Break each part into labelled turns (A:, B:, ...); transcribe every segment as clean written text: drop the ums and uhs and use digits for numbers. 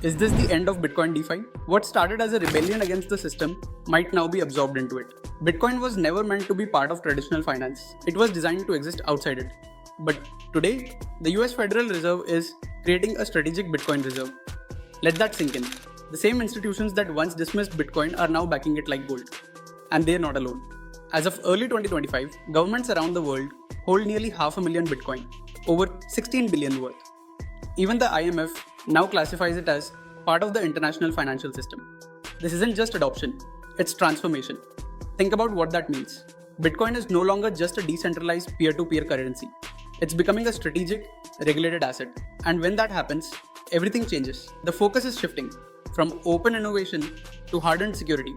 A: Is this the end of Bitcoin DeFi? What started as a rebellion against the system might now be absorbed into it. Bitcoin was never meant to be part of traditional finance. It was designed to exist outside it. But today, the US Federal Reserve is creating a strategic Bitcoin reserve. Let that sink in. The same institutions that once dismissed Bitcoin are now backing it like gold. And they are not alone. As of early 2025, governments around the world hold nearly 500,000 Bitcoin, over 16 billion worth. Even the IMF now classifies it as part of the international financial system. This isn't just adoption, it's transformation. Think about what that means. Bitcoin is no longer just a decentralized peer-to-peer currency. It's becoming a strategic, regulated asset. And when that happens, everything changes. The focus is shifting from open innovation to hardened security,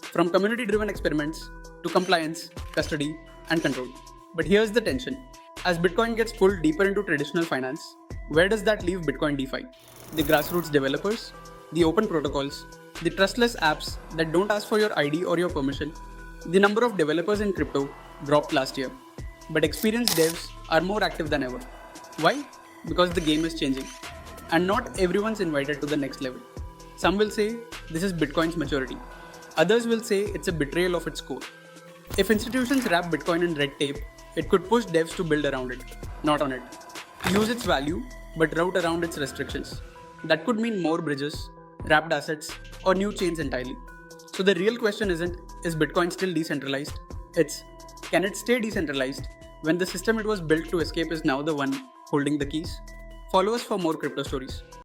A: from community-driven experiments to compliance, custody, and control. But here's the tension. As Bitcoin gets pulled deeper into traditional finance, where does that leave Bitcoin DeFi? The grassroots developers, the open protocols, the trustless apps that don't ask for your ID or your permission. The number of developers in crypto dropped last year, but experienced devs are more active than ever. Why? Because the game is changing, and not everyone's invited to the next level. Some will say this is Bitcoin's maturity. Others will say it's a betrayal of its core. If institutions wrap Bitcoin in red tape, it could push devs to build around it, not on it. Use its value, but route around its restrictions. That could mean more bridges, wrapped assets, or new chains entirely. So the real question isn't, is Bitcoin still decentralized? It's, can it stay decentralized when the system it was built to escape is now the one holding the keys? Follow us for more crypto stories.